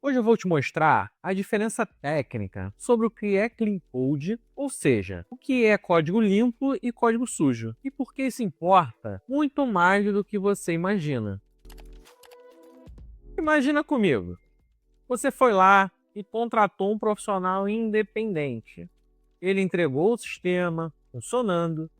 Hoje eu vou te mostrar a diferença técnica sobre o que é Clean Code, ou seja, o que é código limpo e código sujo, e por que isso importa muito mais do que você imagina. Imagina comigo, você foi lá e contratou um profissional independente. Ele entregou o sistema funcionando,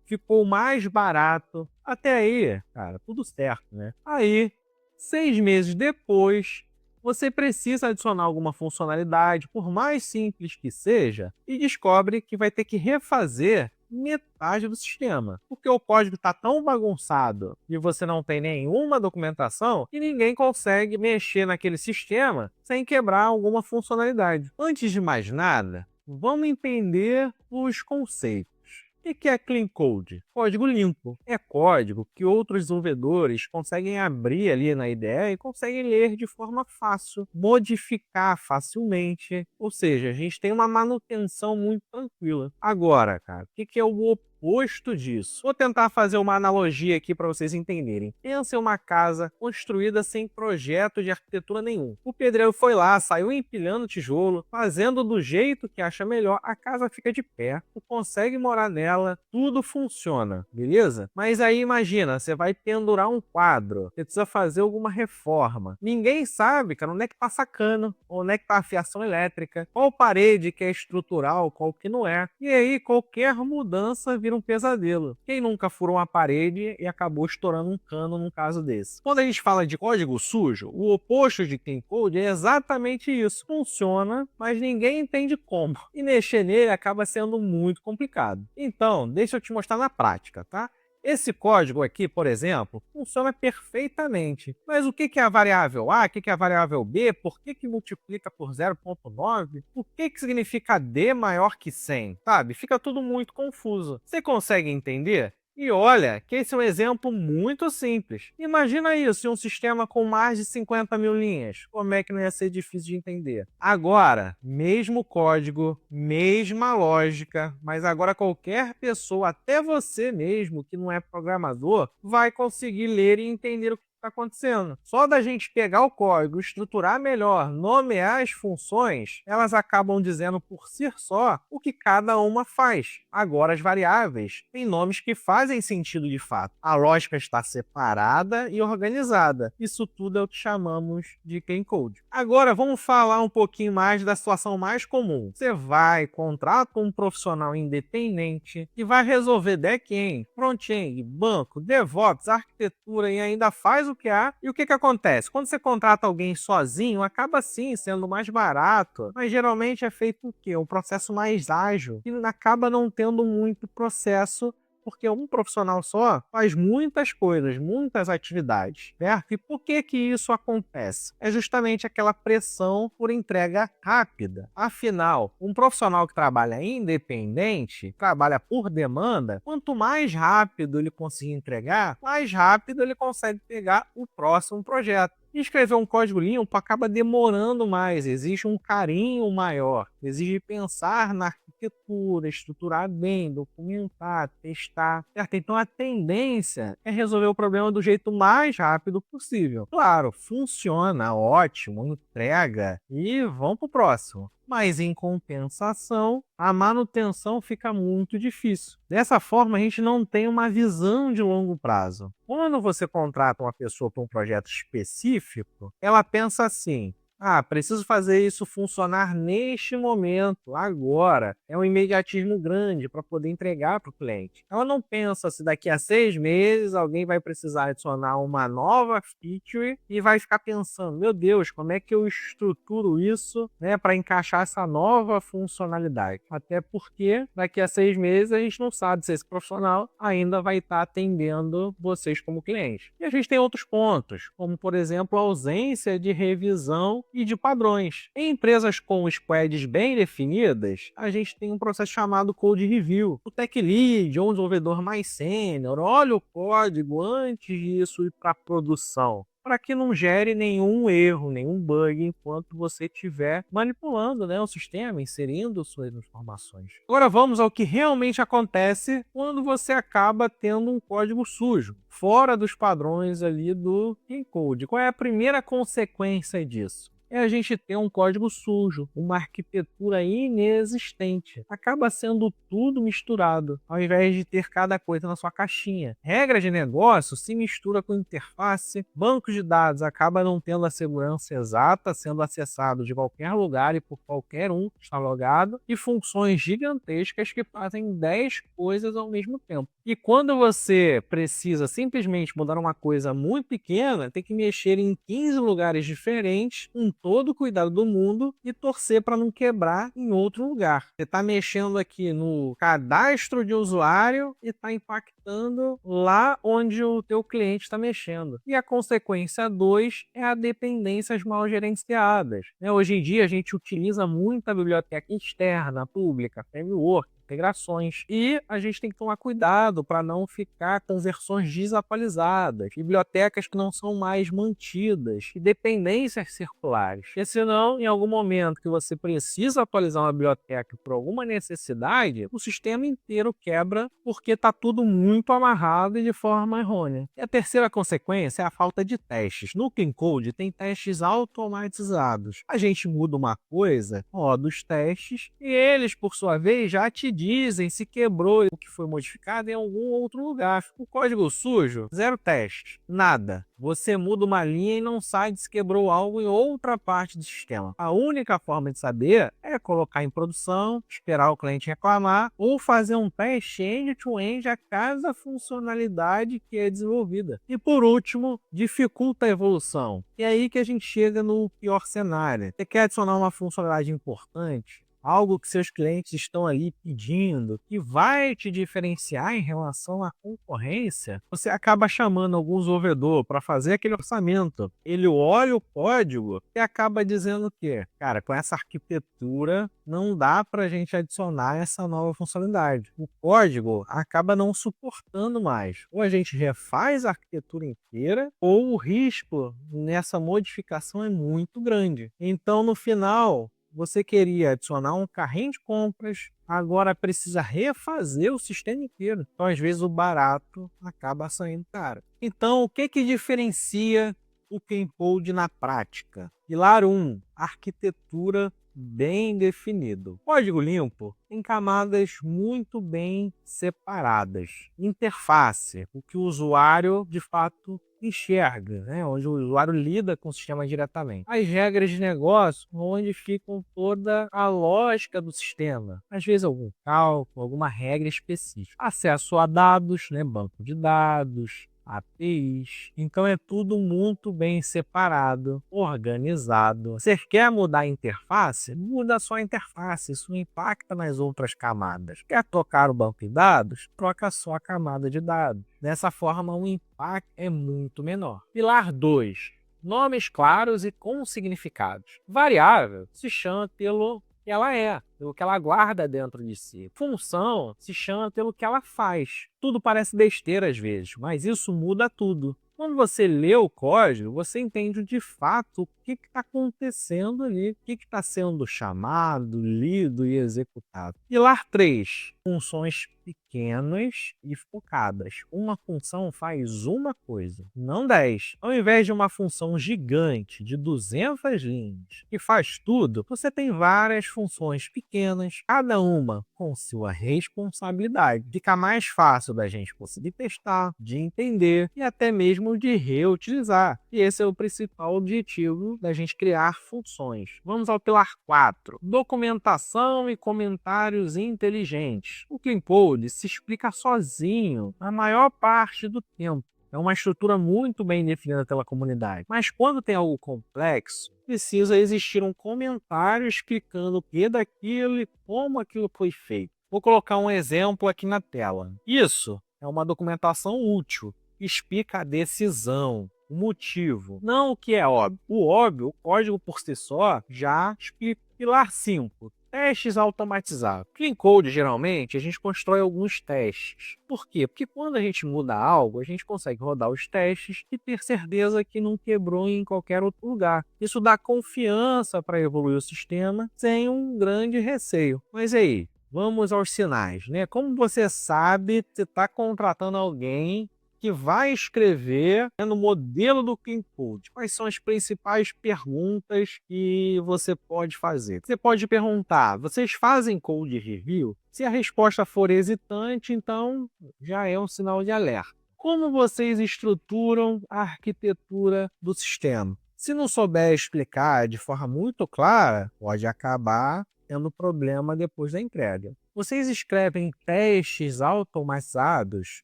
ficou mais barato. Até aí, cara, tudo certo, né? Aí, 6 meses depois, você precisa adicionar alguma funcionalidade, por mais simples que seja, e descobre que vai ter que refazer metade do sistema, porque o código está tão bagunçado e você não tem nenhuma documentação que ninguém consegue mexer naquele sistema sem quebrar alguma funcionalidade. Antes de mais nada, vamos entender os conceitos. O que é Clean Code? Código limpo. É código que outros desenvolvedores conseguem abrir ali na IDE e conseguem ler de forma fácil, modificar facilmente. Ou seja, a gente tem uma manutenção muito tranquila. Agora, cara, o que é o oposto disso? Vou tentar fazer uma analogia aqui para vocês entenderem. Pensa em uma casa construída sem projeto de arquitetura nenhum. O pedreiro foi lá, saiu empilhando tijolo, fazendo do jeito que acha melhor, a casa fica de pé, tu consegue morar nela, tudo funciona, beleza? Mas aí imagina, você vai pendurar um quadro, você precisa fazer alguma reforma. Ninguém sabe, cara, onde é que passa cano, onde é que tá a fiação elétrica, qual parede que é estrutural, qual que não é. E aí qualquer mudança vira um pesadelo. Quem nunca furou uma parede e acabou estourando um cano num caso desse? Quando a gente fala de código sujo, o oposto de clean code é exatamente isso. Funciona, mas ninguém entende como. E mexer nele acaba sendo muito complicado. Então, deixa eu te mostrar na prática, tá? Esse código aqui, por exemplo, funciona perfeitamente. Mas o que é a variável A? O que é a variável B? Por que multiplica por 0,9? O que significa D maior que 100? Sabe? Fica tudo muito confuso. Você consegue entender? E olha, que esse é um exemplo muito simples. Imagina isso em um sistema com mais de 50 mil linhas. Como é que não ia ser difícil de entender? Agora, mesmo código, mesma lógica, mas agora qualquer pessoa, até você mesmo, que não é programador, vai conseguir ler e entender o que está acontecendo. Só da gente pegar o código, estruturar melhor, nomear as funções, elas acabam dizendo por si só o que cada uma faz. Agora as variáveis têm nomes que fazem sentido de fato. A lógica está separada e organizada. Isso tudo é o que chamamos de clean code. Agora vamos falar um pouquinho mais da situação mais comum. Você vai, contrata um profissional independente que vai resolver back-end, front-end, banco, DevOps, arquitetura e ainda faz o que há. E o que acontece? Quando você contrata alguém sozinho, acaba sim sendo mais barato, mas geralmente é feito o quê? Um processo mais ágil, que acaba não tendo muito processo, porque um profissional só faz muitas coisas, muitas atividades, certo? E por que isso acontece? É justamente aquela pressão por entrega rápida. Afinal, um profissional que trabalha independente, trabalha por demanda, quanto mais rápido ele conseguir entregar, mais rápido ele consegue pegar o próximo projeto. Escrever um código limpo acaba demorando mais, exige um carinho maior, exige pensar na arquitetura, estruturar bem, documentar, testar, certo? Então a tendência é resolver o problema do jeito mais rápido possível. Claro, funciona, ótimo, entrega e vamos para o próximo. Mas em compensação, a manutenção fica muito difícil. Dessa forma, a gente não tem uma visão de longo prazo. Quando você contrata uma pessoa para um projeto específico, ela pensa assim: ah, preciso fazer isso funcionar neste momento, agora. É um imediatismo grande para poder entregar para o cliente. Ela não pensa se daqui a 6 meses alguém vai precisar adicionar uma nova feature e vai ficar pensando, meu Deus, como é que eu estruturo isso, né, para encaixar essa nova funcionalidade? Até porque daqui a 6 meses a gente não sabe se esse profissional ainda vai estar atendendo vocês como cliente. E a gente tem outros pontos, como por exemplo a ausência de revisão e de padrões. Em empresas com squads bem definidas, a gente tem um processo chamado Code Review. O Tech Lead ou um desenvolvedor mais sênior olha o código antes disso ir para a produção, para que não gere nenhum erro, nenhum bug enquanto você estiver manipulando, né, o sistema, inserindo suas informações. Agora vamos ao que realmente acontece quando você acaba tendo um código sujo, fora dos padrões ali do Clean Code. Qual é a primeira consequência disso? é a gente ter um código sujo, uma arquitetura inexistente. Acaba sendo tudo misturado, ao invés de ter cada coisa na sua caixinha. Regra de negócio se mistura com interface, bancos de dados acaba não tendo a segurança exata, sendo acessado de qualquer lugar e por qualquer um que está logado, e funções gigantescas que fazem 10 coisas ao mesmo tempo. E quando você precisa simplesmente mudar uma coisa muito pequena, tem que mexer em 15 lugares diferentes, com todo o cuidado do mundo, e torcer para não quebrar em outro lugar. Você está mexendo aqui no cadastro de usuário e está impactando lá onde o teu cliente está mexendo. E a consequência 2 é a dependências mal gerenciadas. Hoje em dia a gente utiliza muita biblioteca externa, pública, framework, integrações. E a gente tem que tomar cuidado para não ficar com versões desatualizadas, bibliotecas que não são mais mantidas e dependências circulares. Porque senão, em algum momento que você precisa atualizar uma biblioteca por alguma necessidade, o sistema inteiro quebra porque está tudo muito amarrado e de forma errônea. E a terceira consequência é a falta de testes. No Clean Code tem testes automatizados. A gente muda uma coisa, roda os testes e eles, por sua vez, já te dizem se quebrou o que foi modificado em algum outro lugar. O código sujo, zero teste, nada. Você muda uma linha e não sabe se quebrou algo em outra parte do sistema. A única forma de saber é colocar em produção, esperar o cliente reclamar ou fazer um teste end-to-end a cada funcionalidade que é desenvolvida. E por último, dificulta a evolução. E é aí que a gente chega no pior cenário. Você quer adicionar uma funcionalidade importante, algo que seus clientes estão ali pedindo, que vai te diferenciar em relação à concorrência, você acaba chamando algum desenvolvedor para fazer aquele orçamento. Ele olha o código e acaba dizendo que, cara, com essa arquitetura não dá para a gente adicionar essa nova funcionalidade. O código acaba não suportando mais. Ou a gente refaz a arquitetura inteira, ou o risco nessa modificação é muito grande. Então, no final, você queria adicionar um carrinho de compras, agora precisa refazer o sistema inteiro. Então, às vezes, o barato acaba saindo caro. Então, o que diferencia o Clean Code na prática? Pilar 1, arquitetura bem definido. Código limpo em camadas muito bem separadas. Interface, o que o usuário de fato enxerga, onde o usuário lida com o sistema diretamente. As regras de negócio, onde ficam toda a lógica do sistema. Às vezes algum cálculo, alguma regra específica. Acesso a dados, banco de dados, APIs. Então é tudo muito bem separado, organizado. Você quer mudar a interface? Muda só a interface, isso não impacta nas outras camadas. Quer trocar o banco de dados? Troca só a camada de dados. Dessa forma, o impacto é muito menor. Pilar 2. Nomes claros e com significados. Variável se chama pelo que ela é, pelo que ela guarda dentro de si. Função se chama pelo que ela faz. Tudo parece besteira às vezes, mas isso muda tudo. Quando você lê o código, você entende de fato o que está acontecendo ali, o que está sendo chamado, lido e executado. Pilar 3. Funções pequenas e focadas. Uma função faz uma coisa, não 10. Ao invés de uma função gigante de 200 linhas que faz tudo, você tem várias funções pequenas, cada uma com sua responsabilidade. Fica mais fácil da gente conseguir testar, de entender e até mesmo de reutilizar. E esse é o principal objetivo da gente criar funções. Vamos ao pilar 4. Documentação e comentários inteligentes. O Clean Code se explica sozinho a maior parte do tempo. É uma estrutura muito bem definida pela comunidade. Mas quando tem algo complexo, precisa existir um comentário explicando o que daquilo e como aquilo foi feito. Vou colocar um exemplo aqui na tela. Isso é uma documentação útil. Explica a decisão, o motivo, não o que é óbvio. O óbvio, o código por si só, já explica. Pilar 5. Testes automatizados. Clean Code, geralmente, a gente constrói alguns testes. Por quê? Porque quando a gente muda algo, a gente consegue rodar os testes e ter certeza que não quebrou em qualquer outro lugar. Isso dá confiança para evoluir o sistema sem um grande receio. Mas aí, vamos aos sinais, Como você sabe, você está contratando alguém que vai escrever no modelo do Clean Code. Quais são as principais perguntas que você pode fazer? Você pode perguntar: vocês fazem code review? Se a resposta for hesitante, então já é um sinal de alerta. Como vocês estruturam a arquitetura do sistema? Se não souber explicar de forma muito clara, pode acabar tendo problema depois da entrega. Vocês escrevem testes automatizados?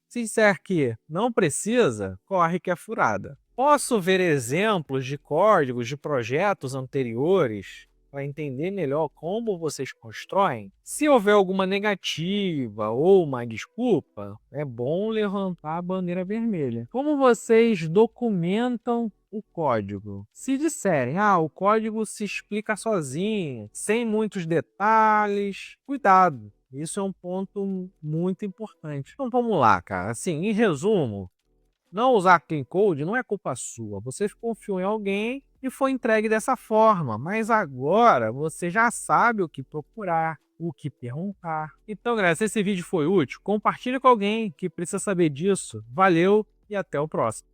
Se disser que não precisa, corre que é furada. Posso ver exemplos de códigos de projetos anteriores para entender melhor como vocês constroem? Se houver alguma negativa ou uma desculpa, é bom levantar a bandeira vermelha. Como vocês documentam o código? Se disserem, o código se explica sozinho, sem muitos detalhes, cuidado. Isso é um ponto muito importante. Então vamos lá, cara. Assim, em resumo, não usar Clean Code não é culpa sua. Você confiou em alguém e foi entregue dessa forma. Mas agora você já sabe o que procurar, o que perguntar. Então, galera, se esse vídeo foi útil, compartilhe com alguém que precisa saber disso. Valeu e até o próximo.